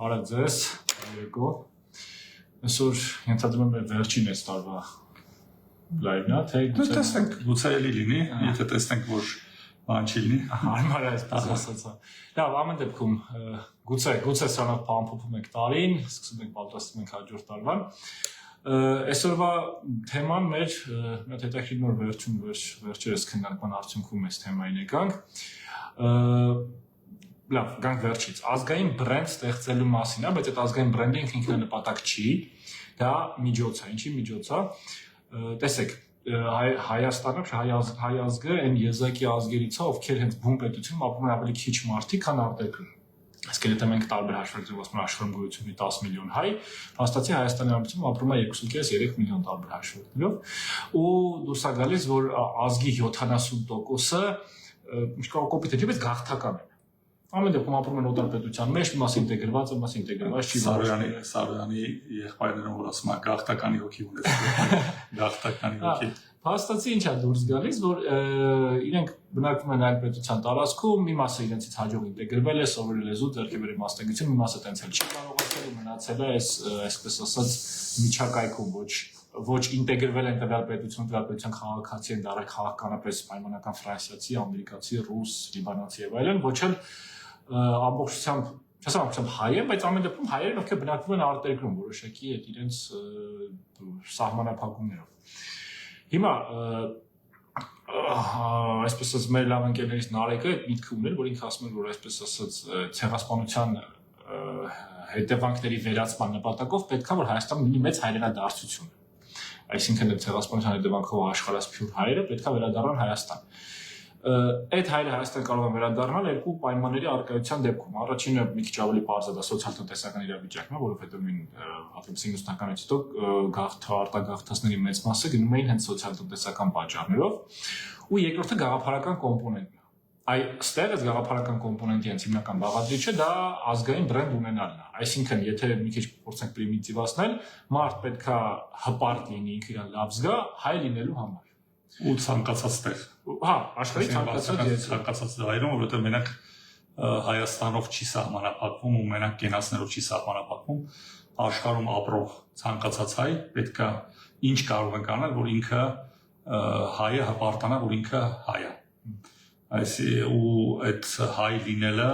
Բարև ձեզ, երեկո։ Այսօր ենթադրում եմ վերջին այս տարվա լայվն է, թե տեսնենք գուցե էլի լինի, եթե տեսնենք որ բան չի լինի։ Հարմար է այսպես ասածա։ Լավ, ամեն դեպքում գուցե սրանով ամփոփում ենք տարին, սկսում ենք պատրաստում ենք հաջորդ տարվան։ Այսօրվա թեման մեր մի հատ հետաքրքիր վերջերս քննարկման արդյունքում այս թեմային եկանք։ Լավ, գանք վերջից։ Ազգային բրենդ ստեղծելու մասին է, բայց այդ ազգային բրենդը ինքնին նպատակ չի, դա միջոց է, ինչի միջոց է։ Տեսեք, Հայաստանը, հայ ազգը այն եզակի ազգերից է, ովքեր հենց բուն պետությունում ապրում են ավելի քիչ մարդիկ, քան արտերկրում։ Իսկ եթե մենք տարբեր հաշվարկներով ասում ենք աշխարհում գոյություն ունի 10 միլիոն հայ, փաստացի Հայաստանի ամբողջությամբ ապրում է 2.5-3 միլիոն տարբեր հաշվարկներով, ու դուրս է գալիս, որ ազգի 70%-ը ինչ-որ կոպիտ է, բայց գաղթական է։ Ամեն դեպքում ապրում են օտար պետության մեջ, մասը ինտեգրված է, մասը ինտեգրված չի։ Սարոյանի եղբայրներն որ ասում են գաղթականի հոգի ունեցել, գաղթականի հոգի։ Փաստացի ինչ է դուրս գալիս, որ իրենք բնակվում են այլ պետության տարածքում, մի մասը իրենցից հաջող ինտեգրվել է, սովորել է զուտ, ձեռքի բերել մասնագիտություն, մի մասը տենց էլ չի կարողացել ու մնացել է այսպես ասած միջակայքում, ոչ ինտեգրվել են տվյալ պետության քաղաքացի են դարել քաղաքականապես պայմանական ֆրանսիացի, ամերիկացի, ռուս, լիբանանցի եւ այլն, ոչ էլ ամբողջությամբ, չասեմ հայ են, բայց ամեն դեպքում հայերն ովքեր բնակվում են արտերկրում, որոշակի այդ իրենց սահմանափակումներով։ Հիմա այսպես ասած մեր լավ ընկերներից Նարեկը այդ միտքը ուներ, որ ինքը ասում էր, որ այսպես ասած ցեղասպանության հետևանքների վերացման նպատակով պետք է որ Հայաստանը ունի մեծ հայրենադարձություն։ Այսինքն այդ ցեղասպանության հետևանքով աշխարհասփյուր հայերը պետք է վերադառնան Հայաստան։ Այդ հայերը Հայաստան կարող են վերադառնալ երկու պայմանների առկայության դեպքում։ Առաջինը մի քիչ ավելի պարզ է, դա սոցիալ-տնտեսական իրավիճակն է, որովհետև նույն 90-ականից հետո արտագաղթածների մեծ մասը գնում էին հենց սոցիալ-տնտեսական պատճառներով, ու երկրորդը գաղափարական կոմպոնենտն է։ Այստեղ այս գաղափարական կոմպոնենտի հենց հիմնական բաղադրիչը դա ազգային բրենդ ունենալն է։ Այսինքն, եթե մի քիչ փորձենք պրիմիտիվացնել, մարդ պետքա հպարտ լինի, ինքը իրան լավ զգա հայ լինելու համար։ Ու ցանկացած տեղ։ Հա, աշխարհի ցանկացած դայրում, որովհետև մենակ Հայաստանով չի սահմանափակվում ու մենակ կենացներով չի սահմանափակվում, աշխարհում ապրող ցանկացած հայ պետքա ինչ կարող են անել, որ ինքը հայը հպարտանա, որ ինքը հայ է։ Ու այդ հայ լինելը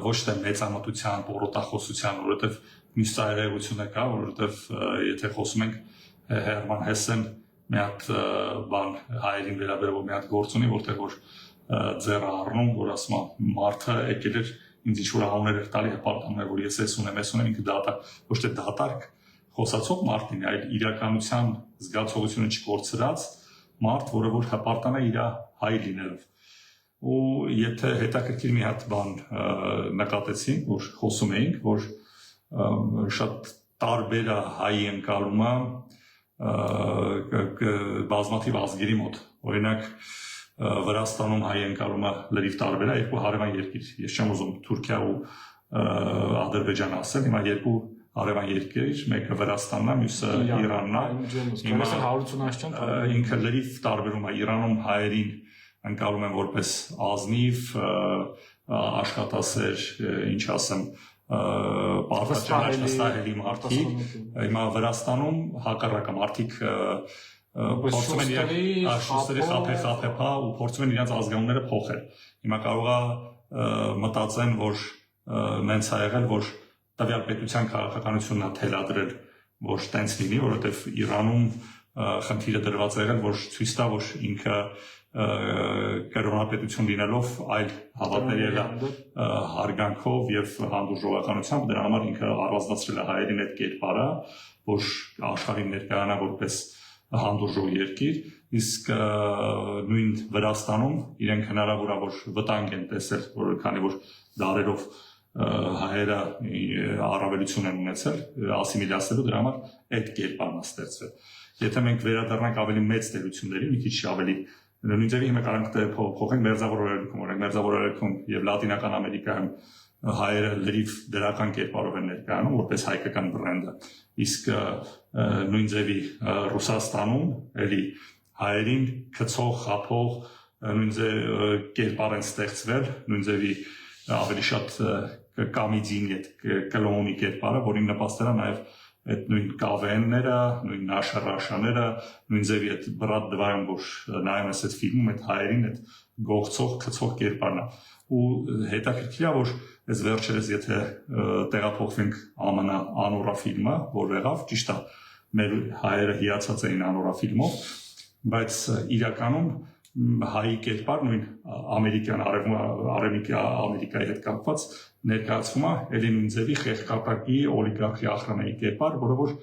ոչ թե մեծամտության, պորոտախոսության, որովհետև մյուս ծայրահեղությունը կա, որովհետև եթե խոսում ենք Հերման Հեսեն մի հատ բան հայերին վերաբերող մի հատ գործ ունի, որտեղ որ ձեռը առնում, որ ասում է մարդը եկել էր ինձ ինչ-որ անուններ էր տալի հպարտանում է, որ ես էս ունեմ, ինքը դատարկ, ոչ թե դատարկ խոսացող մարդ լինի, այլ իրականության զգացողությունը չկորցրած մարդ, որը որ հպարտանա իր հայ լինելով։ Ու եթե հետաքրքիր մի հատ բան նկատեցինք, որ խոսում էինք, որ շատ տարբեր է հայի ընկալումը բազմաթիվ ազգերի մոտ, օրինակ Վրաստանում հայ ընկալումը լրիվ տարբեր է, երկու հարևան երկիր, ես չեմ ուզում Թուրքիա ու Ադրբեջան ասել, հիմա երկու հարևան երկիր, մեկը Վրաստանն է, մյուսը Իրանն է, ինքը լրիվ տարբերում է, Իրանում հայերին ընկալում են որպես ազնիվ, աշխատասեր, ինչ ասեմ, պարտադրանաշնստահելի մարդիկ, հիմա Վրաստանում հակառակը մարդիկ փորձում են խափեփա ու փորձում են իրենց ազգանունները փոխել։ Հիմա կարող է մտածեն, որ նենց է եղել, որ տվյալ պետության քաղաքականությունն է թելադրել, որ տենց լինի, որովհետև Իրանում խնդիրը դրված է եղել, որ ցույց տա, որ ինքը կրոնապետություն լինելով այլ հավատների հարգանքով եւ հանդուրժողականությամբ դրա համար ինքը առանձնացրել է հայերին այդ կերպարը, որ աշխարհին ներկայանա որպես հանդուրժող երկիր, իսկ նույն Վրաստանում իրենք հնարավոր է որ վտանգ են տեսել, որ քանի որ դարերով հայերը առավելություն են ունեցել, ասիմիլացնելու դրա համար այդ կերպարն է ստեղծվել։ Եթե մենք վերադառնանք ավելի մեծ տերությունների, մի քիչ ավելի նույն ձևի հիմա կարող ենք փոխենք Մերձավոր Արևելքում, օրինակ Մերձավոր Արևելքում եւ Լատինական Ամերիկայում հայերը լրիվ դրական կերպարով են ներկայանում որպես հայկական բրենդը, իսկ նույն ձևի Ռուսաստանում էլի հայերին գցող, խափող նույն ձև կերպար են ստեղծվել, նույն ձևի ավելի շատ կամիդին այդ կլոնի կերպարը, որին նպաստել է նաև այդ նույն կավենները, նույն նաշարաշաները, նույն ձևի այդ բրատ դվայում, որ նայում ես այդ ֆիլմում, այդ հայերին, այդ գողցող, քցող կերպարն է։ Ու հետաքրքիր է, որ այս վերջերս եթե տեղափոխվենք ԱՄՆ անորա ֆիլմը, որ եղավ, ճիշտ է, մեր հայերը հիացած էին անորա ֆիլմով, բայց իրականում հայի կերպար նույն ամերիկյան Ամերիկայի հետ կապված ներկայացվում է էլի նույն ձևի խեղճապատի օլիգարխի ախրանայի կերպար, որը որ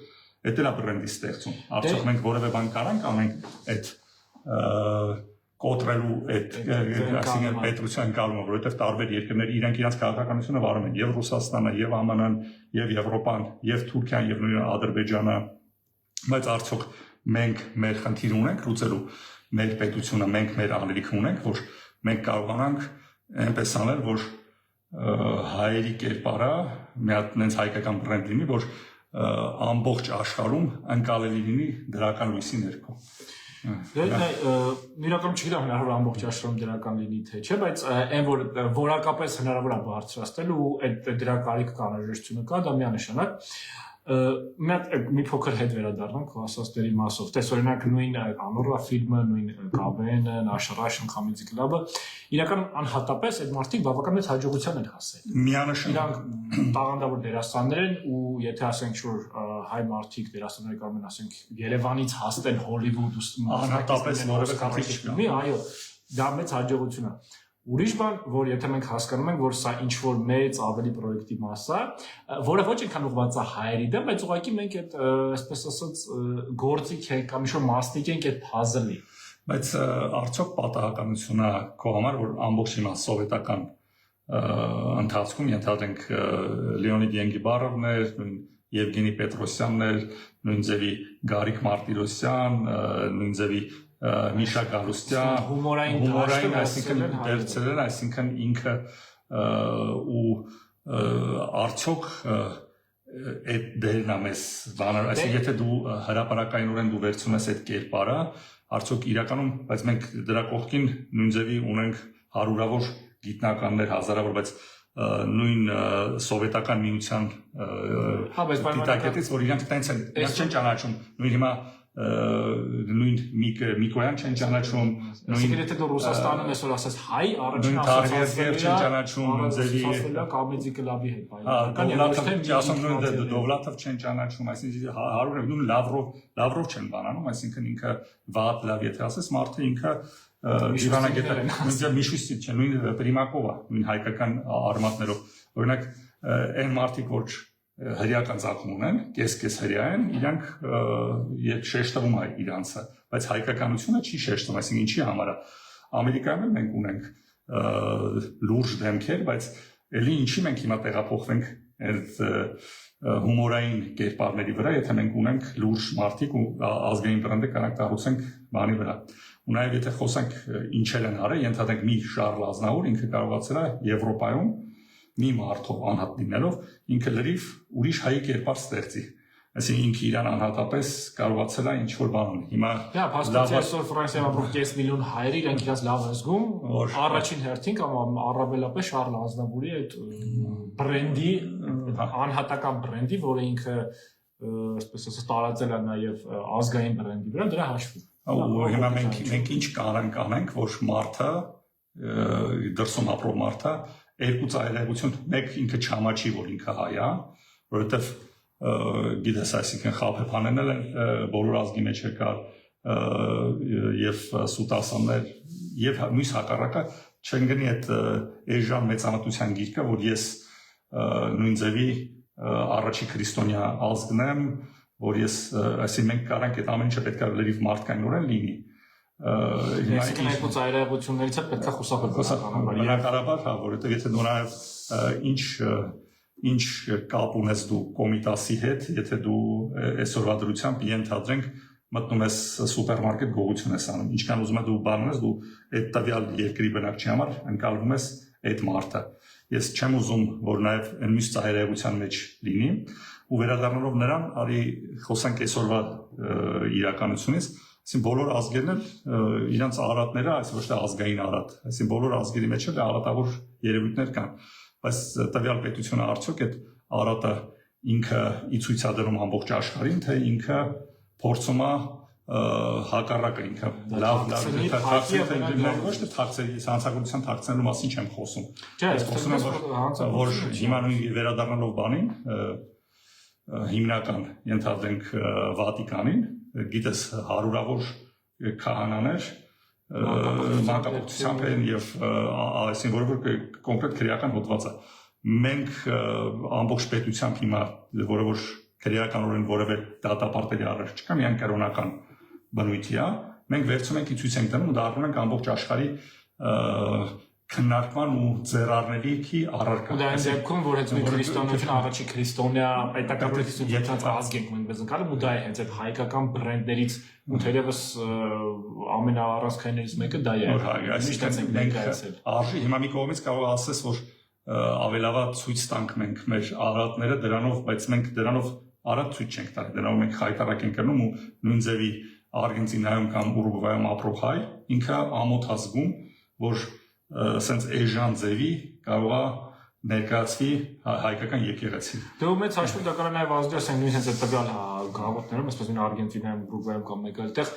դա էլ է բրենդի ստեղծում։ Արդյոք մենք որևէ բան կարանք անենք այդ կոտրելու այդ այսինքն պետության կալումը, որովհետև տարբեր երկրներ իրենք իրենց քաղաքականությունը վարում են, եւ Ռուսաստանը, եւ ԱՄՆ-ն, եւ Եվրոպան, եւ Թուրքիան, եւ նույն Ադրբեջանը, բայց արդյոք մենք մեր խնդիր ունենք լուծելու մեր պետությունը, մենք մեր անելիքը ունենք, որ մենք կարողանանք այնպես անել, որ հայերի կերպարը մի հատ նենց հայկական բրենդ լինի, որ ամբողջ աշխարհում ընկալելի լինի դրական լույսի ներքո։ Իրականում չգիտեմ հնարավոր ամբողջ աշխարհում դրական լինի թե չէ, բայց այն որ որակապես հնարավոր է բարձրացնել ու այդ դրա կարիք կա, անհրաժեշտությունը կա, դա միանշանակ մի փոքր հետ վերադառնանք քո ասածների մասով։ Տես օրինակ նույն անորա ֆիլմը, նույն Կաբենը, Նաշարաշն, Խամիձի կլաբը, իրականում անհատապես այդ մարդիկ բավական մեծ հաջողության են հասել։ Միանշանակ իրանք տաղանդավոր դերասաններ են ու եթե ասենք որ հայ մարդիկ դերասաններ կարող են ասենք Երևանից հասնեն Հոլիվուդ ու անհատապես որևէ քիչ չկա։ Այո, դա մեծ հաջողություն է։ Ուրիշ բան, որ եթե մենք հասկանում ենք, որ սա ինչ-որ մեծ ավելի պրոյեկտի մաս է, որը ոչ այնքան ուղղված է հայերի դեմ, բայց ուղղակի մենք այդ, այսպես ասած, գործիք է կամ ինչ-որ մասնիկ ենք այդ puzzle-ի։ Բայց արդյոք պատահականությունը քո համար, որ ամբողջ հիմա սովետական ընթացքում ենթադրենք Լեոնիդ Ենգիբարովներ, նույն Եվգենի Պետրոսյանն էր, նույն ձևի Գարիկ Մարտիրոսյան, նույն ձևի Միշա Գալուստյան, հումորային, այսինքն դերցերն, այսինքն ինքը ու արդյոք այդ դերն է մեզ բաներ, այսինքն եթե դու հրապարակայնորեն դու վերցնում ես այդ կերպարը, արդյոք իրականում, բայց մենք դրա կողքին նույն ձևի ունենք հարյուրավոր գիտնականներ, հազարավոր, բայց նույն սովետական միության դիտակետից, որ իրանք տենց են, իրանք չեն ճանաչում, նույն հիմա նույն Միկոյան չեն ճանաչում, նույն եթե դու Ռուսաստանում ես որ ասես հայ առաջին ասոցիացիա չեն ճանաչում, ձևի Կամեդի կլաբի հետ Դովլաթով չեն ճանաչում, այսինքն հարյուրը նույն Լավրով չեն բանանում, այսինքն ինքը վատ լավ եթե ասես մարդը ինքը դիվանագետը նույն Միշուստի չէ, նույն Պրիմակովա, նույն հայկական արմատներով, օրինակ այն մարդիկ որ հրեական ծագում ունեն, կես հրեա են, իրանք շեշտվում է իրանցը, բայց հայկականությունը չի շեշտվում, այսինքն ինչի համար է։ Ամերիկայում մենք ունենք լուրջ դեմքեր, բայց էլի ինչի մենք հիմա տեղափոխվենք այդ հումորային կերպարների վրա, եթե մենք ունենք լուրջ մարդիկ ու ազգային բրենդը կանանք կառուցենք բանի վրա։ Ու նաև եթե խոսենք ինչեր են արել, ենթադրենք մի Շարլ Ազնավուր ինքը կարողացել է Եվրոպայում մի մարդով անհատ լինելով ինքը լրիվ ուրիշ հայի կերպար ստեղծի։ Այսինքն ինքը իրան անհատապես կարողացել է ինչ-որ բան ունի։ Հիմա փաստացի այսօր Ֆրանսիայում ապրող 5 միլիոն հայեր իրենք իրաց լավ են զգում, առաջին հերթին կամ առավելապես Շարլ Ազնավուրի այդ բրենդի, անհատական բրենդի, որը ինքը այսպես ասած տարածել է նաև ազգային բրենդի վրա, դրա հաշվին։ Ու հիմա մենք ինչ կանենք, որ մարդը դրսում ապրող մարդը երկու ծայրահեղություն, մեկ ինքը չամաչի, որ ինքը հայ է, որովհետև գիտես, այսինքն խաբեբաներն են բոլոր ազգի մեջ եկար եւ սուտասաններ եւ մյուս հակառակը չեն գնի այդ էժան մեծամտության գիրկը, որ ես նույն ձևի առաջի քրիստոնյա ազգն եմ, որ ես այսինքն մենք կարանք այդ ամեն ինչը պետք է լրիվ մարդկայնորեն լինի։ Այսինքն այդ ծայրահեղություններից է պետք է խուսափել։ Բնականաբար, հա, որովհետև եթե դու նաև ինչ կապ ունես դու Կոմիտասի հետ, եթե դու այսօրվա դրությամբ ենթադրենք մտնում ես սուպերմարկետ գողություն ես անում, ինչքան ուզում ես դու բանում ես, դու այդ տվյալ երկրի բնակչի համար ընկալվում ես այդ մարդը։ Ես չեմ ուզում, որ նաև այն մյուս ծայրահեղության մեջ լինի, ու վերադառնալով նրան, արի խոսանք այսօրվա իրականությունից, այսինքն բոլոր ազգերն են իրանց արատները, այս ոչ թե ազգային արատ, այսինքն բոլոր ազգերի մեջ էլ արատավոր երևույթներ կան։ բայց տվյալ պետությունը արդյոք այդ Արարատը ինքը ի ցույցադրում ամբողջ աշխարհին, թե ինքը փորձում է հակառակը ինքը լավ ոչ թե թաքցել, հանցագործության թաքցնելու մասին չեմ խոսում։ Ես խոսում եմ, որ հիմա նույն վերադառնալով բանին, հիմնական ենթադրենք Վատիկանին, գիտես հարյուրավոր քահանաներ մանկապարտությամբ են եւ այսին որը կոնկրետ քրեական հոդված է։ Մենք ամբողջ պետությամբ հիմա որը որ քրեականորեն որևէ դատապարտելի առարժ չկա, միայն կրոնական բնույթի է, մենք վերցում ենք ցույց ենք տնում ու դառնում ենք ամբողջ աշխարհի քննարկման ու ձեռարների առարկա։ Դա այն դեպքում, որ հենց մենք քրիստոնեություն առաջի քրիստոնյա պետական պետությունից ազգ ենք մենք բզնկալը, ու դա է հենց այդ հայկական բրենդներից ու թերևս ամենաառանցքայիններից մեկը դա է։ Այսինքն մենք արժի հիմա մի կողմից կարող ասես, որ ավելավա ցույց տանք մենք մեր արարատները դրանով, բայց մենք դրանով արարատ ցույց չենք տալի, դրանով մենք խայտարակ ենք կրնում ու նույն ձևի Արգենտինայում կամ Ուրուգվայում ապրող հայ ինքը ամոթ ազգում, որ սենց էժան ձևի կարող է ներկայացվի հայկական եկեղեցին։ Դու մեծ հաշվով դա կարող է նաև ազդեցնել նույն հենց այդ տվյալ գաղութներում, այսպես նույն Արգենտինայում, Ուրուգվայում կամ մեկ այլ տեղ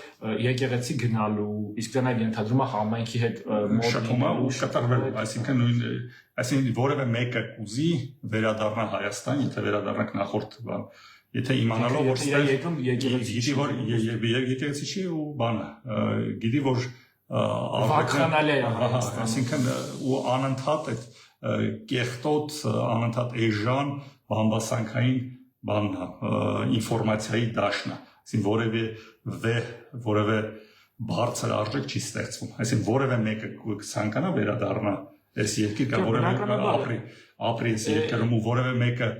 եկեղեցի գնալու, իսկ դա նաև ենթադրում է համայնքի հետ մոտենալու ու կատարվելու, այսինքն նույն այսինքն որևէ մեկը կուզի վերադառնալ Հայաստան, եթե վերադառնանք նախորդ բան, եթե իմանալով որ եկեղեցի որ եկեղեցի չի ու բանը, գիտի որ վախանալի է, այսինքն ու անընդհատ այդ կեղտոտ անընդհատ էժան բամբասանքային բանն ինֆորմացիայի դաշնը, այսինքն որևէ բարձր արժեք չի ստեղծվում, այսինքն որևէ մեկը կցանկանա վերադառնա այս երկիր կամ որևէ ապրի այս երկրում ու որևէ մեկը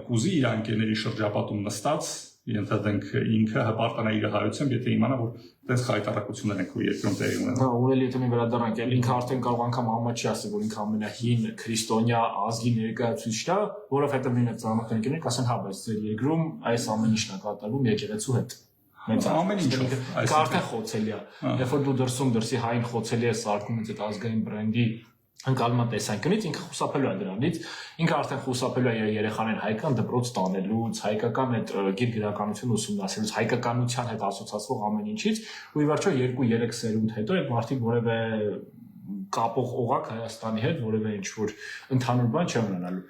կուզի իր անկերների շրջապատում նստած ենթադրենք ինքը հպարտանա իր հայությամբ, եթե իմանա որ այդպես խայտարակություններ են քո երկրում տեղի ունենում։ Հա, ուրելի եթե մենք վերադառնանք, ինքը արդեն կարող անգամ համա չի ասել, որ ինքը ամենահին քրիստոնյա ազգի ներկայացուցիչն է, որովհետև նույն այդ ծանոթանքերները կասեն, հա, բայց ձեր երկրում այս ամեն ինչն է կատարվում եկեղեցու հետ։ Մեծ ամեն ինչով, այսինքն խոցելի է։ Երբ որ դու դրսի հային խոցելի է սարքում այդ ազգային բրենդի ընկալման տեսանկյունից ինքը խուսափելու է դրանից, ինքը արդեն խուսափելու է իր երեխաներին հայկական դպրոց տանելուց, հայկական այդ գիրգրականություն ուսումնասիրելուց, հայկականության հետ ասոցացվող ամեն ինչից, ու ի վերջո 2-3 սերունդ հետո այդ մարդիկ որևէ կապող օղակ Հայաստանի հետ, որևէ ինչ-որ ընդհանուր բան չեն ունենալու։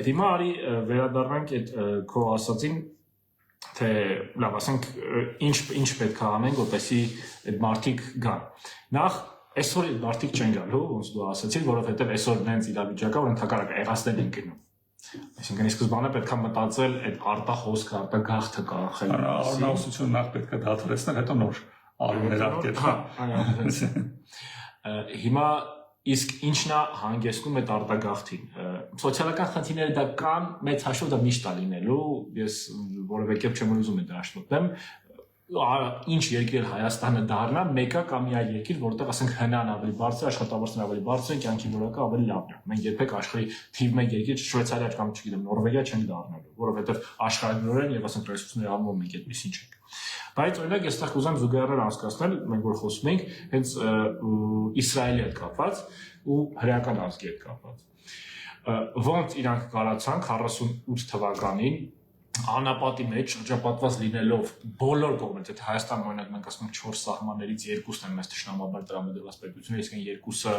Հիմա արի վերադառնանք այդ քո ասածին, թե լավ, ասենք ինչ պետք է անենք, որպեսզի այդ մարդիկ գան։ Նախ այսօր մարդիկ չեն գալու, ոնց դու ասացիր, որովհետև այսօր նենց իրավիճակա, որ ընդհակառակը եղածներ են գնում։ Այսինքն ի սկզբանե պետք է մտածել այդ արտախոսքը, արտագաղթը կանխել։ Առնահոսությունը նախ պետք է դադարեցնել, հետո նոր արումներ ակերտել։ Հիմա իսկ ինչն է հանգեցնում այդ արտագաղթին։ Սոցիալական խնդիրները դա կան, մեծ հաշվով դա միշտ է լինելու, ես որևէ կերպ չեմ ուզում այդ դաշտում ինչ երկիր Հայաստանը դառնա, մեկը կամ մի այլ երկիր, որտեղ ասենք հնան ավելի բարձր, աշխատավարձն ավելի բարձր է, կյանքի որակը ավելի լավն է։ Մենք երբեք աշխարհի թիվ 1 երկիր Շվեյցարիա կամ չգիտեմ, Նորվեգիա չենք դառնալու, որովհետև աշխարհագրորեն եւ ասենք ռեսուրսների առումով մենք այդպեսին չենք։ Բայց օրինակ այստեղ կուզեմ զուգահեռ անցկացնել, մենք որ խոսում ենք հենց Իսրայելի հետ կապված ու հրեական ազգի հետ կապված։ Ոնց իրանք կարացան 48 թվականին անապատի մեջ շրջապատված լինելով բոլոր կողմից, այդ Հայաստանը օրինակ մենք ասում ենք 4 սահմաններից 2-ն են մեզ ճշնամաբար տրամադրված պետությունը, իսկ այն 2-ը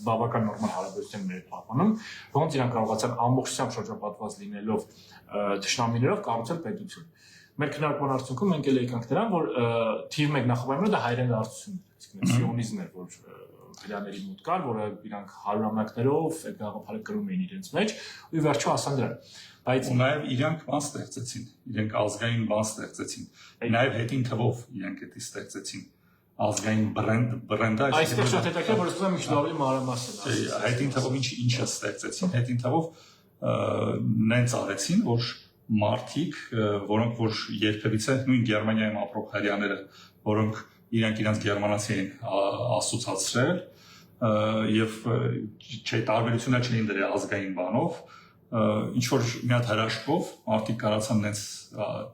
բավական նորմալ հարաբերություններ են պահպանում, ոնց իրանք կարողացան ամբողջությամբ շրջապատված լինելով ճշնամիներով կառուցել պետություն։ Մեր քննարկման արդյունքում մենք էլ եկանք դրան, որ թիվ 1 նախաբանումը դա հայրենասություն է, իսկ սիոնիզմն էր, որ հրեաների մոտ կար, որը իրանք հարյուրամյակներով այդ գաղափարը կրում էին իրենց մեջ, ու ի վերջո հասան դրան։ Բայց նաև իրանք բան ստեղծեցին, իրենք ազգային բան ստեղծեցին, նաև հետին թվով իրենք դա ստեղծեցին, ազգային բրենդը, այստեղ շատ հետաքրքիր, որ ասում եմ ինչ ավելի մանրամասն է։ Հետին թվով ինչը ստեղծեցին, հետին թվով նենց արեցին, որ մարդիկ, որոնք որ երբևիցե նույն Գերմանիայում ապրող հрьяաները, որոնք իրենց գերմանացի են ասոցացրել եւ չէ տարբերությունը չլին դրա ազգային բանով, ինչ որ մի հատ հրաշքով մարդիկ կարացան նենց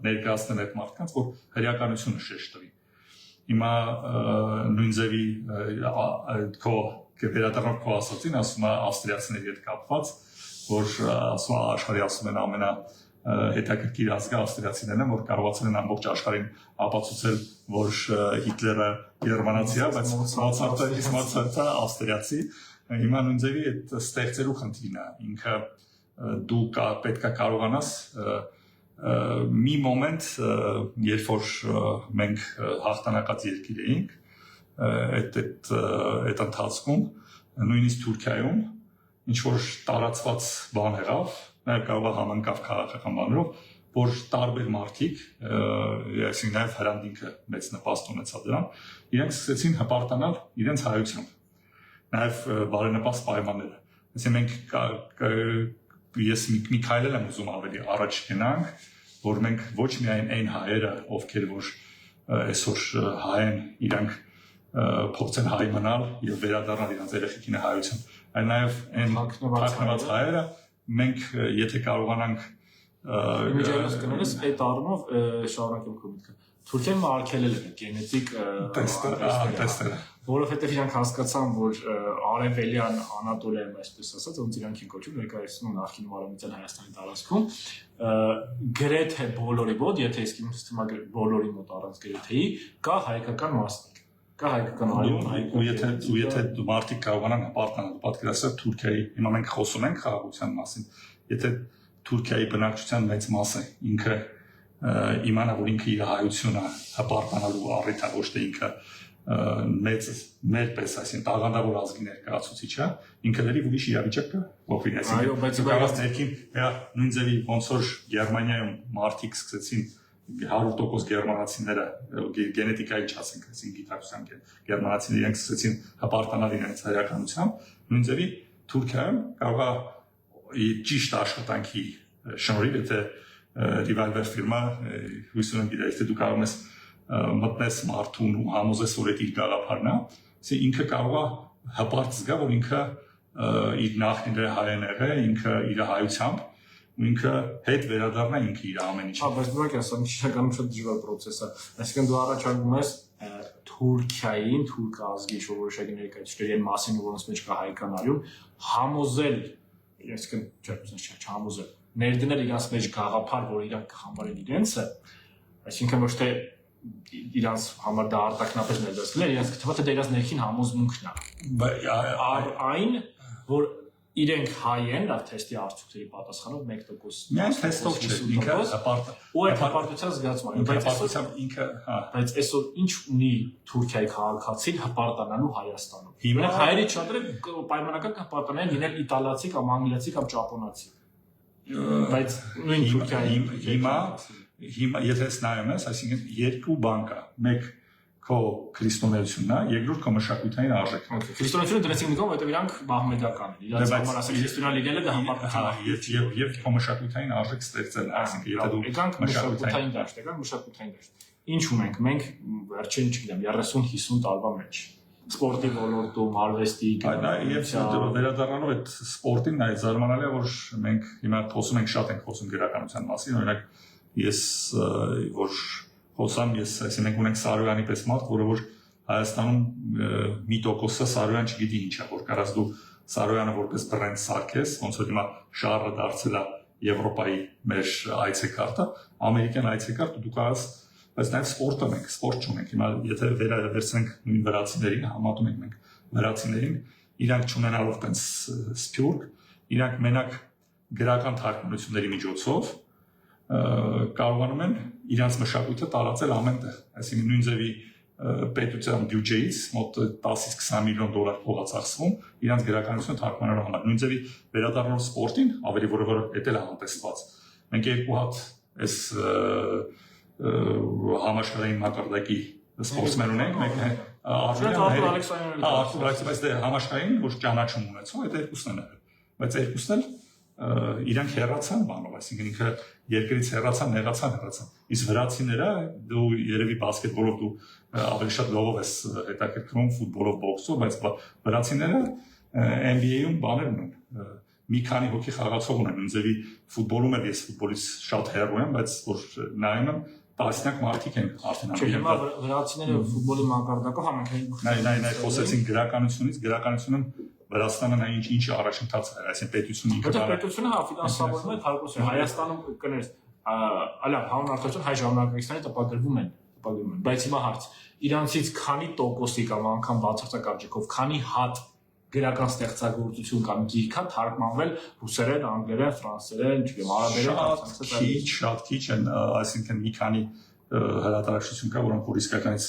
ներկայացնել այդ մարդկանց, որ հրեականությունը շեշտվի։ Հիմա նույն ձևի քո վերադառնալ քո ասածին, ասում է ավստրիացիների հետ կապված, որ ասում աշխարհի ասում են ամենա հետաքրքիր ազգը ավստրիացիներն են, որ կարողացել են ամբողջ աշխարհին ապացուցել, որ Հիտլերը գերմանացի է, բայց Մոցարտը ավստրիացի։ Հիմա նույն ձևի այդ ստեղծելու խնդիրն է։ Ինքը դու պետք է կարողանաս մի մոմենտ, երբ որ մենք հաղթանակած երկիր էինք, այդ ընթացքում նույնիսկ Թուրքիայում ինչ որ տարածված բան եղավ, նաև կարող է համընկավ քաղաքական բաներով, որ տարբեր մարդիկ, այսինքն նաև հրանդինքը մեծ նպաստ ունեցավ դրան, իրենք սկսեցին հպարտանալ իրենց հայությամբ, նաև բարենպաստ պայմանները։ Այսինքն ես մի քայլ եմ ուզում ավելի առաջ գնանք, որ մենք ոչ միայն այն հայերը, ովքեր որ այսօր հայ են, իրանք փորձեն հայ մնալ եւ վերադառնալ իրենց երեխեքին հայություն, այլ նաև այն թաքնված հայերը մենք եթե կարողանանք Իմիջիայինս կնոնես այդ առումով շարունակեմ քո միտքը Թուրքիան արգելել է գենետիկ տեստերը որովհետև իրանք հասկացան որ արևելյան Անատոլիայում այսպես ասած ոնց իրանք են կոչում ներկայացնում նախկինում արևմտյան Հայաստանի տարածքում գրեթե բոլորի մոտ եթե իսկ իմ սիստեմա բոլորի մոտ առանց գրեթեի կա հայկական մասնիկ կա հայկական արյուն ու եթե մարդիկ կարողանան հպարտանալ պատկերացրեք Թուրքիայի հիմա մենք խոսում ենք խաղաղության մասին եթե Թուրքիայի բնակչության մեծ մասը ինքը իմանա որ ինքը իր հայությունը հպարտանալու առիթ է ոչ թե ինքը մեծ ներպես այսին տաղանդավոր ազգի ներկայացուցիչ է ինքը լրիվ ուրիշ իրավիճակ կա ողջին այսինքն բայց կարողաս ներքին նույն ձևի ոնց որ Գերմանիայում մարդիկ սկսեցին 100% գերմանացիները գենետիկայի չասենք, այսինքն գիտակցության գերմանացիները իրենք սկսեցին հպարտանալ իրենց հայրականությամբ, նույն ձևի Թուրքիայում կարող է ճիշտ աշխատանքի շնորհիվ, եթե Revolver ֆիրմա հույս ունեմ գիտես, թե դու կարող ես մտնես մարդուն ու համոզես, որ այդ իր գաղափարն է, ասի ինքը կարող է հպարտ զգա, որ ինքը իր նախնիները հայ են եղել, ինքը իր հայությամբ ու ինքը հետ վերադառնա ինքը իր ամեն ինչը։ Բայց դու եք ասում, քիչականում շատ դժվար process է։ Այսինքն դու առաջարկում ես Թուրքիային, թուրք ազգի որոշակի ներկայացուցիչների մասին, որոնց մեջ կա հայկական արյուն, համոզել, այսինքն չհամոզել, ներդնել իրancs մեջ գաղափար, որ իրանք կհամարեն իրենցը, այսինքն ոչ թե իրանց համար դա արտաքնապես ներդրել, իրancs կթվա թե դա իրանց ներքին համոզմունքն է։ Այն, որ իրենք հայ են, լավ թեստի արդյունքների պատասխանով 1% միայն թեստով չէ, ինքը հպարտ ու այդ հպարտության զգացումը, բայց այսօր ինչ ունի Թուրքիայի քաղաքացին հպարտանալու Հայաստանում։ Հիմա հայերի շատերը պայմանական հպարտանային լինել իտալացի կամ անգլիացի կամ ճապոնացի։ Բայց նույն Թուրքիայի հիմա եթե նայում ես, այսինքն երկու բան կա, մեկ քո քրիստոնեությունն է, երկրորդ քո մշակութային արժեքն է։ Քրիստոնեությունը դրեցին նկատում, որովհետև իրանք մահմեդական են։ Իրանք համար ասել քրիստոնյա լինելը դա հպարտություն է։ Եվ քո մշակութային արժեք ստեղծելն է, այսինքն եթե դու մշակութային դաշտ եք, մշակութային դաշտ։ Ինչ ունենք մենք վերջին, չգիտեմ, 30-50 տարվա մեջ սպորտի ոլորտում, արվեստի, եւ վերադառնալով այդ սպորտին, այդ զարմանալի է, որ մենք հիմա խոսում ենք շատ ենք խոսում գրականության մասին, օրինակ ես որ խոսամ ես այսինքն ունենք Սարոյանի պես մարդ, որը որ Հայաստանում մի տոկոսը Սարոյան չգիտի ինչ է, որ կարաս դու Սարոյանը որպես բրենդ սարքես, ոնց որ հիմա շարը դարձել է Եվրոպայի մեր այցեկարտը, ամերիկյան այցեկարտ դու կարաս, բայց նաև սպորտը մենք, սպորտ չունենք։ Հիմա եթե վերցնենք նույն վրացիներին, համատում ենք մենք վրացիներին, իրանք չունենալով տենց սփյուռք, իրանք մենակ գրական թարգմանությունների միջոցով կարողանում են իրանց մշակույթը տարածել ամենտեղ, այսինքն նույն ձևի պետության բյուջեից մոտ 10-ից 20 միլիոն դոլար փող է ծախսվում իրանց գրականությունը թարգմանելու համար։ Նույն ձևի վերադառնալով սպորտին, ավելի որը էտել է անտեսված։ Մենք երկու հատ այս համաշխարհային մակարդակի սպորտսմեն ունենք, մեկն է Արթուր Ալեքսանյանը, բայց դե համաշխարհային ոչ ճանաչում ունեցող, այդ երկուսն են, բայց երկուսն էլ իրանք հեռացան բանով, այսինքն ինքը երկրից հեռացան, իսկ վրացիները դու երևի բասկետբոլով դու ավելի շատ լողով ես հետաքրքրում, ֆուտբոլով, բոքսով, բայց վրացիները NBA-ում բաներ ունեն, մի քանի հոգի խաղացող ունեն, նույն ձևի ֆուտբոլում էլ ես ֆուտբոլից շատ հեռու եմ, բայց որ նայում եմ տասնյակ մարդիկ են արդեն Չէ, հիմա վրացիները ֆուտբոլի մակարդակով համակարգային Նայ խոսեցին գրականությունում Վրաստանը նա ինչ առաջընթաց է, այսինքն պետությունը ինքը պետությունը ֆինանսավորում է թարգոսը Հայաստանում կներես այլա հանրակրթություն հայ ժամանակակիցների տպագրվում են, բայց հիմա հարց իրանցից քանի տոկոսի կամ անգամ բացարձակ արժեքով քանի հատ գրական ստեղծագործություն կամ գիրք թարգմանվել ռուսերեն, անգլերեն, ֆրանսերեն, չգիտեմ, արաբերեն, շատ քիչ են, այսինքն մի քանի հրատարակչություն կա, որոնք որ իսկականից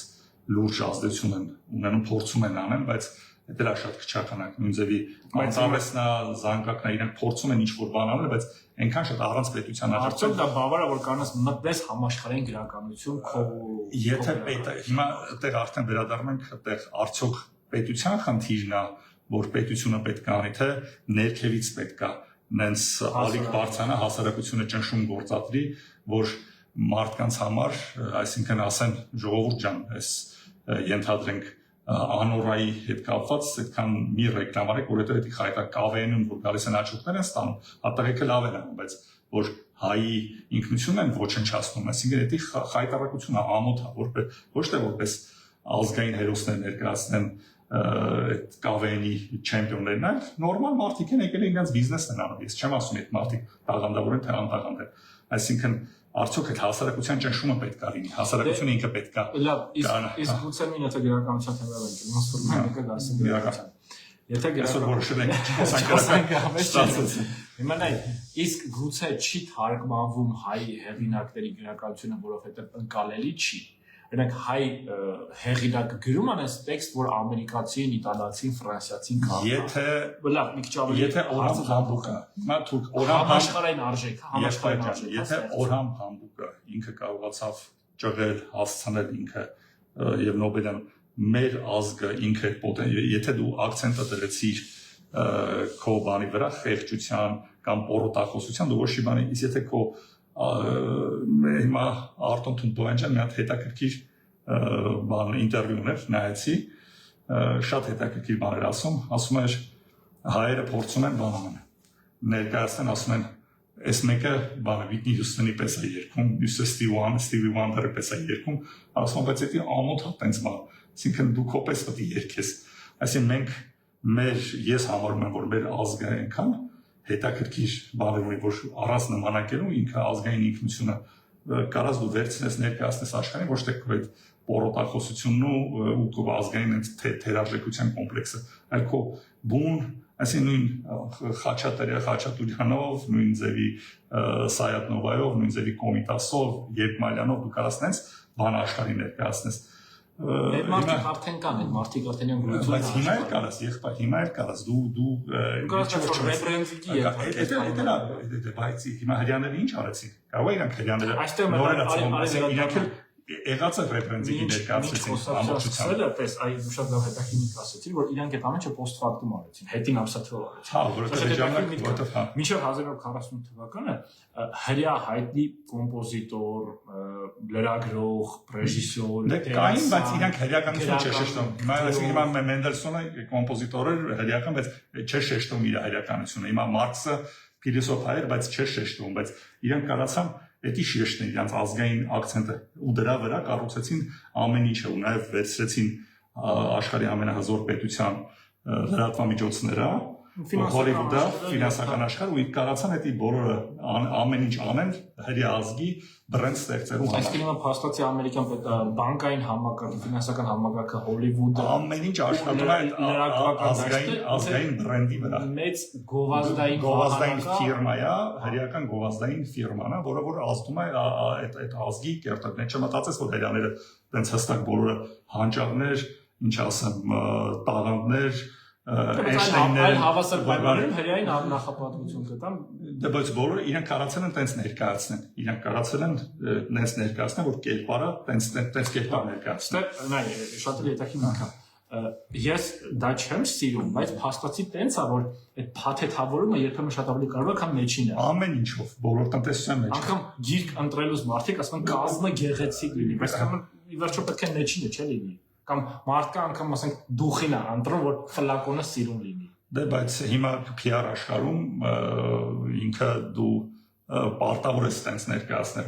լուրջ ազդեցություն են ունենում, փորձում են անեն, բայց դա էլ շատ քչականակ նույն ձևի անտարեսնա զանգակն է իրանք փորձում են ինչ-որ բան անել, բայց այնքան շատ առանց պետության արդյոք դա բավարար է որ կանաս մտնես համաշխարհային գրականություն քո եթե հիմա այդտեղ արդեն վերադառնում ենք այդտեղ արդյոք պետության խնդիրն է որ պետությունը պետք է անի թե ներքևից պետք է նենց ալիք բարձրանա հասարակությունը ճնշում գործադրի որ մարդկանց համար այսինքն ասեն ժողովուրդ ջան այս ենթադրենք անորայի հետ կապված այդքան մի ռեկլամ արեք որ հետո դա խայտա կավենում որ գալիս են աճուրներ են ստանում հատակը լավ են բայց որ հայի ինքնությունն են ոչնչացնում այսինքն դա խայտարակությունը ամոթ է ոչ թե որպես ազգային հերոսներ ներկայացնեն այդ կավենի չեմպիոններն են նորմալ մարդիկ են եկել իրենց բիզնեսն են անում ես չեմ ասում այդ մարդիկ տաղանդավոր են թե անտաղանդ են այսինքն արդյոք այդ հասարակության ճնշումը պետք է լինի հասարակությունը ինքը պետք է լավ իսկ գուցե մի եթե գրականության թեմայով ենք ոնց որ մեկը գասին գրականության եթե այսօր որոշել ենք հիմա նայ իսկ գուցե չի թարգմանվում հայ հեղինակների գրականությունը որովհետև ընկալելի չի Օրինակ հայ հեղինակ գրում անես տեքստ, որ ամերիկացին, իտալացին, ֆրանսիացին կան։ Եթե լավ, մի քիչ ավելի եթե Օրհամ Համբուկը, հիմա թուրք Օրհամ համաշխարհային արժեք, համաշխարհային արժեք։ Եթե Օրհամ Համբուկը ինքը կարողացավ ճղել, հասցնել ինքը եւ Նոբելյան մեր ազգը ինքը եթե դու ակցենտը դրեցիր քո բանի վրա խեղճության կամ պորոտախոսության դու ոչ մի բանի, իսկ եթե քո հիմա Արտոն Թունտոյան ջան մի հատ հետաքրքիր բան ինտերվյուներ նայեցի շատ հետաքրքիր բաներ ասում էր հայերը փորձում են բան անել ներկայացնեն ասում են այս մեկը բանը Վիտնի Հյուսթոնի պես է երգում մյուսը Ստիվի Վանդերի պես է երգում ասում բայց դա ամոթ է տենց բան այսինքն դու քո պես պետք է երգես այսինքն մենք ես համարում եմ որ մեր ազգը այնքան հետաքրքիր բաներ ունի, որ առանց նմանակելու ինքը ազգային ինքնությունը կարած դու վերցնես ներկայացնես աշխարհին, ոչ թե քո այդ պորոտախոսությունն ու քո ազգային թերարժեքության կոմպլեքսը, այլ քո բուն, այսինքն նույն Խաչատուրյանով, նույն ձևի Սայաթնովայով, նույն ձևի Կոմիտասով, Երկմալյանով դու կարաս նենց բան աշխարհին ներկայացնես Այդ մարդիկ արդեն կան, այդ մարդիկ արդեն են գույցում։ Բայց հիմա էլ կարաս, եղբայր, հիմա էլ կարաս, դու ռեբրենդինգի բայց հիմա հрьяաները ինչ արեցին։ Կարող է իրանք հрьяաները իրանք եղած է ռեֆերենսի ներկայացրեցին ամբողջությամբ։ Պես այ շատ լավ հետաքրքիր ասեցի, որ իրանք այդ ամենը post factum արեցին, հետին ամսաթվով արեցին։ Հա, որովհետև ժամանակ որտեղ հա։ Մինչև 1940 թվականը հրյա հայտնի կոմպոզիտոր, լրագրող, ռեժիսոր, կային, բայց իրանք հրյականություն չէ շեշտում։ Հիմա Մենդելսոնը կոմպոզիտոր էր հրյական, բայց չէ շեշտում իր հրյականությունը։ Հիմա Մարքսը փիլիսոփա էր, բայց չէ շեշտում, բայց իրանք կարացան Էդի շեշտն իրանց ազգային ակցենտը ու դրա վրա կառուցեցին ամեն ինչը ու նաև վերցրեցին աշխարհի ամենահզոր պետության լրատվամիջոցները Հոլիվուդը ֆինանսական աշխարհ ու կարացան էդի բոլորը ամեն ինչ անեն հրյա ազգի բրենդ ստեղծելու համար։ Այսինքն հիմա փաստացի ամերիկյան բանկային համակարգը, ֆինանսական համակարգը, Հոլիվուդը ամեն ինչ աշխատում է ազգային բրենդի վրա։ Մեծ գովազդային ֆիրմա է, հրյական գովազդային ֆիրման է, որը որ ազդում է այդ ազգի կերտակներ։ Չմտածես որ հրյաները տենց հստակ բոլորը հանճարներ, ինչ ասեմ, տաղանդներ այլ հավասար բաններում հրյային նախապատվություն կտան Դա բայց բոլորը իրենք կարացել են տենց ներկայացնեն իրենք կարացել են նենց ներկայացնեն որ կերպարը տենց կերպար ներկայացնեն նայ շատ էլ հետաքրքիր մնա ես դա չեմ սիրում բայց փաստացի տենց է որ այդ փաթեթավորումը երբեմն շատ ավելի կարևոր է քան մեջինը ամեն ինչով բոլոր տնտեսության մեջ անգամ գիրք ընտրելուց մարդիկ ասում են կազմը գեղեցիկ լինի բայց ի վերջո պետք է մեջինը չէ լինի կամ մարդկա անգամ ասենք դուխին է ընտրում որ ֆլակոնը սիրուն լինի Դե բայց հիմա PR աշխարհում ինքը դու պարտավոր է ստենց ներկայացնել։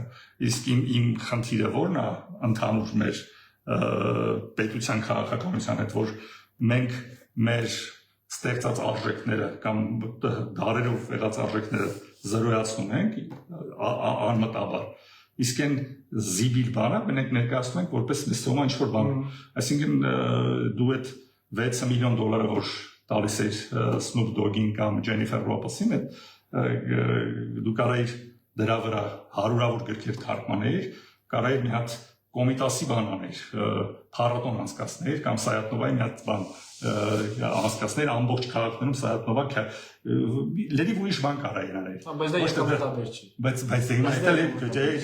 Իսկ իմ խնդիրը որն է ընդհանուր մեր պետության քաղաքականության հետ, որ մենք մեր ստեղծած արժեքները կամ դարերով եղած արժեքները զրոյացնում ենք անմտաբար։ Իսկ այն զիբիլ բանը մենք ներկայացնում ենք որպես լսոմա ինչ-որ բան։ Այսինքն դու այդ $6 միլիոն որ տալիս էր Snoop Dogg-ին կամ Jennifer Lopez-ին, դու կարայիր դրա վրա հարյուրավոր գրքեր թարգմանեիր, կարայիր մի հատ կոմիտասի բան աներ, փառատոն անցկացներ կամ Սայաթնովայի մի հատ բան անցկացներ ամբողջ քաղաքներում Սայաթնովա լրիվ ուրիշ բան կարայիր անել։ Բայց դա երկրորդաբեր չի։ Բայց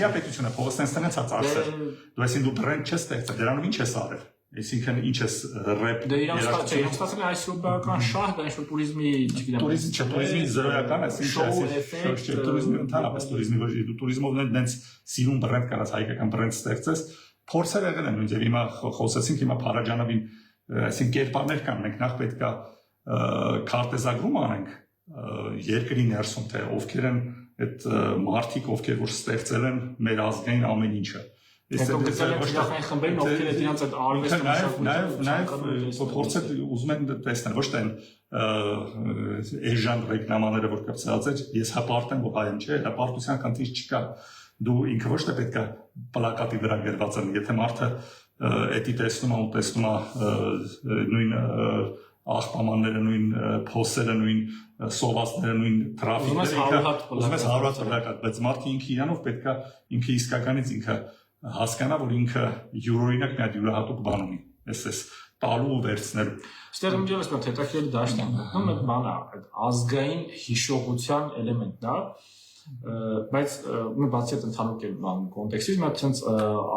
դա պետությունը փոխստենցն է ծածկել։ Դու այսին դու բրենդ չես ստեղծել, դրանով ինչ ես արել։ Այսինքն ինչ ես ռեփ դե իրանք ստացել են այս ռոբական շահ, դա ինչ-որ туриզմի, չգիտեմ, туриզմի զրոյական, այսինքն туриզմի ընդհանրապես туриզմի ոչ դու туриզմով նենց սիրուն բրենդ կարած հայկական բրենդ ստեղծես, փորձեր եղել են նույնիսկ հիմա խոսեցինք հիմա Փարաջանովին, այսինքն կերպարներ կան, մենք նախ պետքա քարտեզագրում անենք երկրի ներսում թե ովքեր են այդ մարդիկ, ովքեր որ ստեղծել են մեր ազգային ամեն ինչը։ Հետո գտել են իրական խմբերին, ովքեր են իրենց այդ արվեստը նաև փորձել ուզում են տեսնել, ոչ թե էժան ռեկլամաները որ կպցած էր, ես հպարտ եմ, որ հայ եմ, չէ, հպարտության քանթիչ չկա։ Դու ինքը ոչ թե պետք է պլակատի վրա գրված են, եթե մարդը էդի տեսնում է ու տեսնում է նույն աղբամանները, նույն փոսերը, նույն սովածները, նույն տրաֆիկները, ուզում ես հարված պլակատ, բայց մարդը ինքը իրանով պետք է ինքը իսկականից ինքը հասկանա, որ ինքը յուրօրինակ մի հատ յուրահատուկ բան ունի, այս տալու ու վերցնելու։ Ստեղ միջևս մոտ հետաքրքիր դաշտ է, մտնում այդ բանը, այդ ազգային հիշողության էլեմենտն է, բայց մի բացի այդ ընդհանուր բան կոնտեքստից, մի հատ ցենց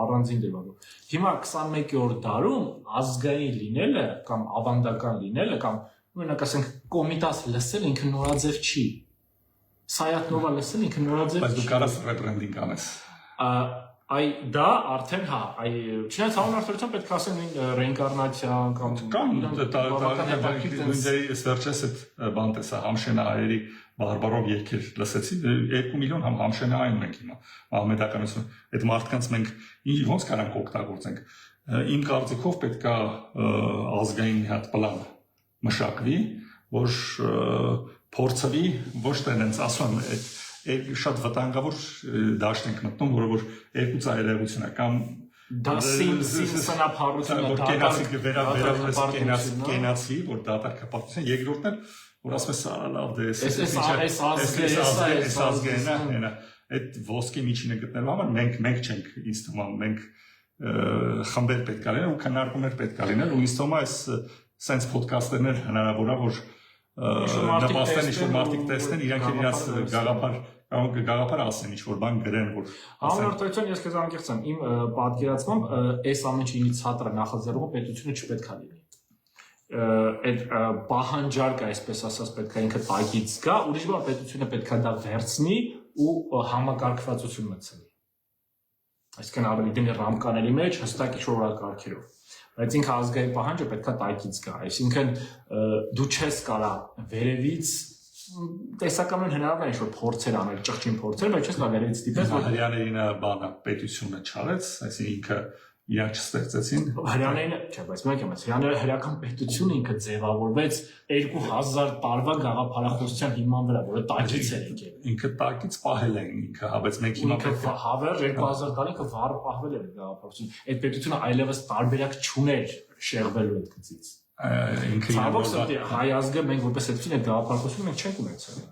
առանձին դեպքում։ Հիմա 21-րդ դարում ազգային լինելը կամ ավանդական լինելը կամ օրինակ ասենք կոմիտաս լսել ինքը նորաձև չի։ Սայաթնովա լսել ինքը նորաձև չի։ Բայց դու կարաս ռեբրենդինգ անես։ Այ դա արդեն հա, չնայած հանրարդարության պետք է ասեն նույն ռեինկարնացիա կամ վերջերս այդ բան տեսա Համշենա հայերի բարբարով երկեր լսեցի 2 միլիոն Համշենային մենք հիմա մահմեդականություն այդ մարդկանց մենք ոնց կարանք օգտագործենք իմ կարծիքով պետք է ազգային մի հատ պլան մշակվի որ փորձվի ոչ թե այնց ասում շատ վտանգավոր դաշտ ենք մտնում, որը որ երկու ծայրահեղություն է կամ դա սինսանափառությունը կենացի, որ դատարկ հպարտություն, երկրորդն է, որ ասում ես լավ դե այս ազգային է, այդ ոսկի միջինը գտնելու համար մենք չենք ինձ թվում մենք խմբեր պետք է լինեն ու քննարկումներ պետք է լինեն ու ինձ թվում է այս sense podcast-երներ հնարավոր է որ նպաստեն ինչ-որ մարդիկ տեսնեն, իրանք իրաց գաղափար ասեն, ինչ-որ բան գրեն, որ հանրարդարության ես քեզ անկեղծ եմ, իմ պատկերացմամբ այս ամեն ինչի ինիցիատորը նախաձեռնողը պետությունը չպետք է լինի։ Այդ պահանջարկը, այսպես ասած, պետք է ինքը տակից գա, ուրիշ բան պետությունը պետք է դա վերցնի ու համակարգվածություն մտցնի։ Այսինքն ավելի դինի ռամկաների մեջ հստակ ինչ-որ օրակարգերով։ Բայց ինքը ազգային պահանջը պետք է տակից գա, այսինքն դու չես կարա վերևից տեսականորեն հնարավոր է ինչ-որ փորձեր անել, ճղճին փորձեր, բայց չես կարա վերևից դիպես, որ Հրյաներին բանը պետությունը չարեց, այսինքն ինքը իրանք չստեղծեցին։ Հրյաներին, չէ, բայց մեկ եմ, հրյաները հրական պետությունը ինքը ձևավորվեց 2000 տարվա գաղափարախոսության հիման վրա, որը տակից էր եկել։ Ինքը տակից պահել են ինքը, հա, բայց մենք հիմա պետք է հավեր 2000 տարի ինքը վառ պահվել էր գաղափարություն։ Այդ պետությունը այլևս տարբերակ չուներ շեղվելու այդ գծից։ Ինքը ցավոք հայ ազգը մենք որպես պետություն այդ գաղափարությունը մենք չենք ունեցել։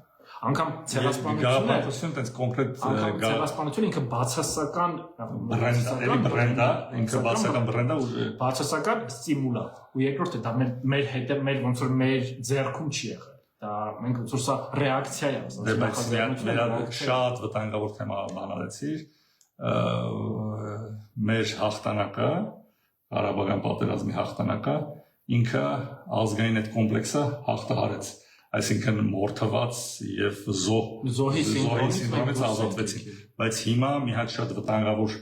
Անգամ ցեղասպանությունը այդպես կոնկրետ ցեղասպանությունը ինքը բացասական բրենդ է, ինքը բացասական բրենդ է ու բացասական ստիմուլ է։ Ու երկրորդը դա մեր հետը մեր ոնց որ մեր ձեռքում չի եղել։ Դա մենք ոնց որ սա ռեակցիա է, բայց շատ վտանգավոր թեմա բանալեցիր։ Մեր հաղթանակը, Ղարաբաղյան պատերազմի հաղթանակը ինքը ազգային այդ կոմպլեքսը հաղթահարեց։ Այսինքն մորթված եւ զոհի սինդրոմից ազատվեցին, բայց հիմա մի հատ շատ վտանգավոր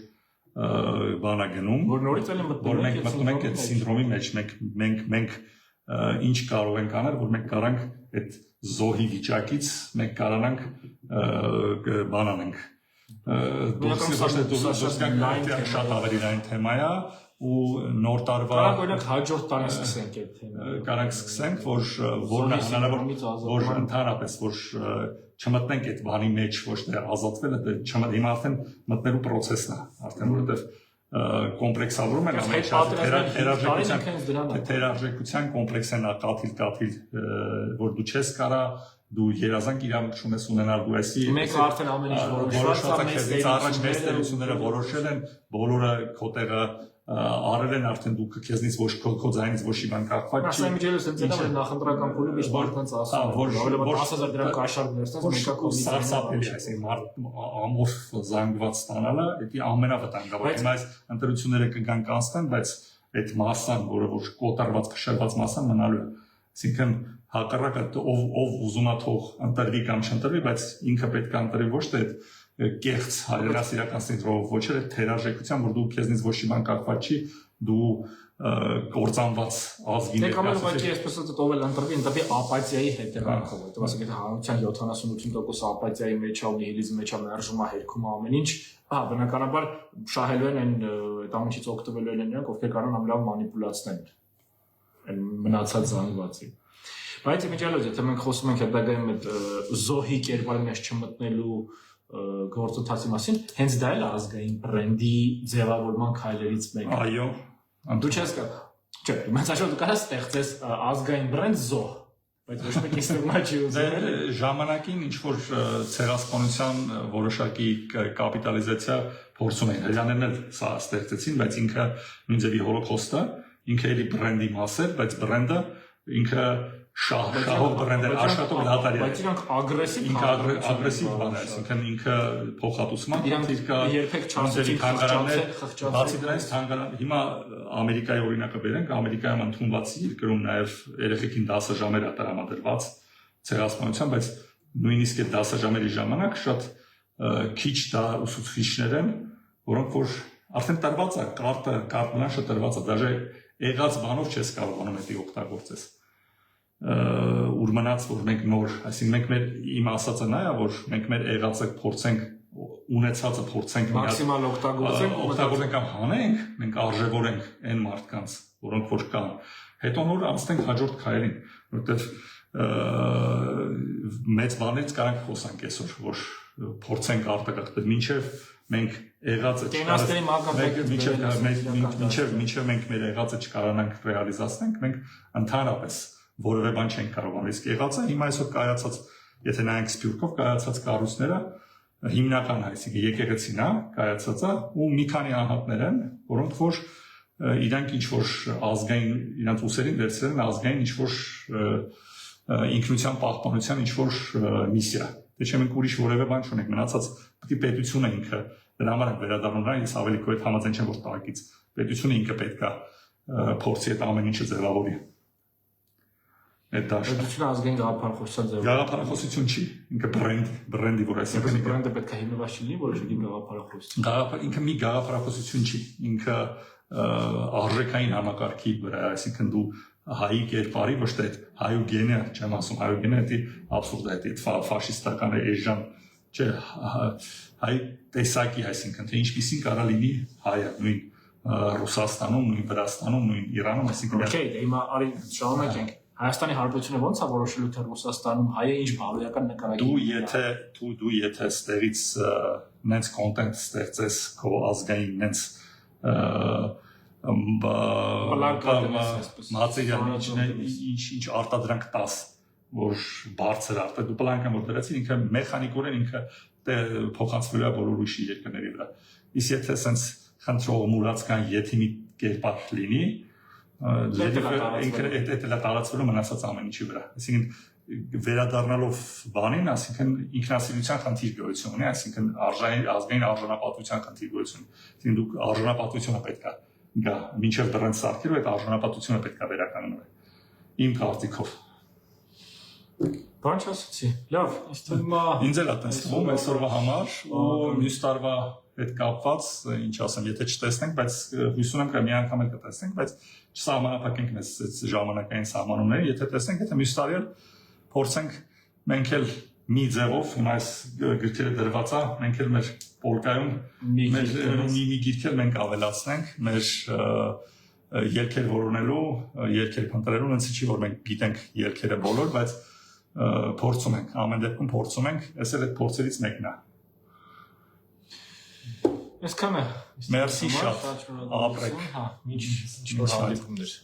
բան է գնում, որ նորից էլ որ մենք մտնում ենք այդ սինդրոմի մեջ, մենք ինչ կարող ենք անել, որ մենք կարանք այդ զոհի վիճակից մենք կարողանանք բանանենք շատ ավելի լայն թեմա է ու նոր տարվա Կարանք հաջորդ տարի սկսենք այդ թեման Կարանք սկսենք որն է հնարավոր որ ընդհանրապես որ չմտնենք այդ բանի մեջ ոչ թե ազատվելը հիմա արդեն մտնելու process-ն է արդեն որովհետև կոմպլեքսավորում են թերարժեքության կոմպլեքսն է կաթիլ որ դու չես կարա դու երազանք իրավունք չունես ունենալ դու այսի մեկ արդեն ամեն ինչ որոշված առաջ մեծ տերությունները որոշել են բոլորը քո տեղը արել են արդեն դու քեզնից ոչ քո ձայնից ոչ մի բան կախված չի Ասեմիջելս ընծելա որ նախընտրական փուլում ինչ մարդկանց ասում որ 10,000 դրամ կաշառք ներստես մեկը կոմիսարսապելի այսինքն ամոթ զանգված ստանալը դա ամենավտանգավորը հիմա այս ընտրությունները կգան կանցնեն բայց այդ մասսան որը որ կոտարված քշված մասսան մնալու է այսինքն հակառակը ով ուզում է թող ընտրվի կամ չընտրվի բայց ինքը պետք է ընտրվի ոչ թե կեղծ հայրենասիրականությունով ոչ էլ թերարժեքության որ դու քեզնից ոչ մի բան կախված չի դու կործանված ազգի ներկայացնում ուղղակի այսպես ասած ով էլ ընտրվի ապաթիայի հետևանքով որտեղ ասենք եթե հանրության 78% ապաթիայի մեջ է ու նիհիլիզմի մեջ է մերժում է հերքում ամեն ինչ բնականաբար շահելու են այդ ամենից օգտվելու են նրանք ովքեր կարող են լավ մանիպուլացնել այն մնացած զանգվածի բայց իմիջիալոց եթե մենք խոսում ենք հետագայում այդ զոհի կերպարի մեջ չմտնելու գործընթացի մասին հենց դա էլ ազգային բրենդի ձևավորման քայլերից մեկն է այո դու չես կա չէ մենք ասում դու կարաս ստեղծես ազգային բրենդ զոհ բայց ոչ մեկ իստեմա չի ուզել ժամանակին ինչ որ ցեղասպանության որոշակի կապիտալիզացիա փորձում են հրաներն էլ սա ստեղծեցին բայց ինքը նույն ձևի հոլոկոստը ինքը էլի բրենդի մաս էր բայց բրենդը ինքը շահով բրենդեր աշխատող լատարի բայց իրանք ագրեսիվ ագրեսիվ բան է այսինքն ինքը փոխհատուցման երբեք չանցեցին բացի դրանից թանգարան հիմա ամերիկայի օրինակը բերենք ամերիկայում ընդունված երկրում նաև երեխեքին 10 ժամեր է տրամադրված ցեղասպանության բայց նույնիսկ այդ 10 ժամերի ժամանակ շատ քիչ դա ուսուցիչներ են որոնք որ արդեն տրված է կարտը տրված է դաժե եղած բանով չես կարողանում դա օգտագործես ուր մնաց որ մենք նոր այսինքն մենք մեր իմ ասածը նա է որ մենք մեր եղածը փորձենք ունեցածը փորձենք մաքսիմալ օգտագործենք կամ հանենք մենք արժևորենք այն մարդկանց որոնք որ կան հետո նոր անցնենք հաջորդ քայլին որովհետև մեծ բաներից կարանք խոսանք այսօր որ փորձենք արտակարգել մինչև մենք եղածը մինչև մենք մեր եղածը չկարողանանք ռեալիզացնենք մենք ընդհանրապես որևէ բան չենք կարողանում իսկ եղածը հիմա այսօր կայացած եթե նայենք սպյուրքով կայացած կառույցները հիմնական այսինքն եկեղեցին է կայացածը ու մի քանի անհատներ են որոնք որ իրանք ինչ որ ազգային իրանք ուսերին վերցրել են ազգային ինչ որ ինքնության պահպանության ինչ որ միսիա դե չէ մենք ուրիշ որևէ բան չունենք մնացած պետք է պետությունը ինքը դրա համար վերադառնում նա ես ավելի քո հետ համաձայն չեմ որ տակից պետությունը ինքը պետք է փորձի այդ ամեն ինչը ձևավորի Պետությունը ազգային գաղափարախոսության ձևով գաղափարախոսություն չի ինքը բրենդի որ այսինքն բրենդը պետք է հիմնված լինի որոշակի գաղափարախոսություն ինքը մի գաղափարախոսություն չի ինքը արժեքային համակարգի վրա այսինքն դու հայի կերպարի ոչ թե հայուգենը չեմ ասում հայուգենը դա абսուրդ է դա ֆաշիստական է էժան չէ հայ տեսակի այսինքն թե ինչպեսին կարա լինի հայը նույն Ռուսաստանում նույն Վրաստանում նույն Իրանում այսինքն Okay հիմա արի շարունակենք Հայաստանի Հանրապետությունը ո՞նց է որոշելու թե Ռուսաստանում հայը ինչ բարոյական նկարագիր դու եթե ստերից նենց կոնտենտ ստեղծես քո ազգային նենց մատերիալ ինչ արտադրանք տաս որ բարձր արտա դու պլանկը որ դրեցին ինքը մեխանիկորեն ինքը փոխանցվելու է բոլոր ուրիշ երկրների վրա իսկ եթե sense խնդրող մուրացկան եթիմի կերպար լինի ինքը տարածվելու մնացած ամեն ինչի վրա այսինքն վերադառնալով բանին այսինքն ինքնասիրության խնդիր գոյություն ունի այսինքն ազգային արժանապատվության խնդիր գոյություն այսինքն դուք արժանապատվությունը պետք է գա մինչև բրենդ սարքելու այդ արժանապատվությունը պետք է վերականգնվի իմ կարծիքով Բան չասեցի լավ ինձ էլ այդպես թվում այսօրվա համար ու մյուս տարվա հետ կապված ինչ ասեմ եթե չտեսնենք բայց հույս ունեմ որ մի անգամ էլ կտեսնենք բայց չսահմանափակենք մեզ ժամանակային սահմանումները եթե տեսնենք եթե մյուս տարի էլ փորձենք մենք էլ մի ձևով հիմա այս գրքերը դրված է մենք էլ մեր պոլկայում մի գիրքեր մենք ավելացնենք մեր երկեր որոնելու երկեր փնտրելու հենց չի որ մենք գիտենք երկերը բոլոր բայց փորձում ենք ամեն դեպքում փորձում ենք այս էլ այդ փորձերից մեկն է Այսքանը Մերսի շատ ապրեք մինչ նոր հանդիպումներ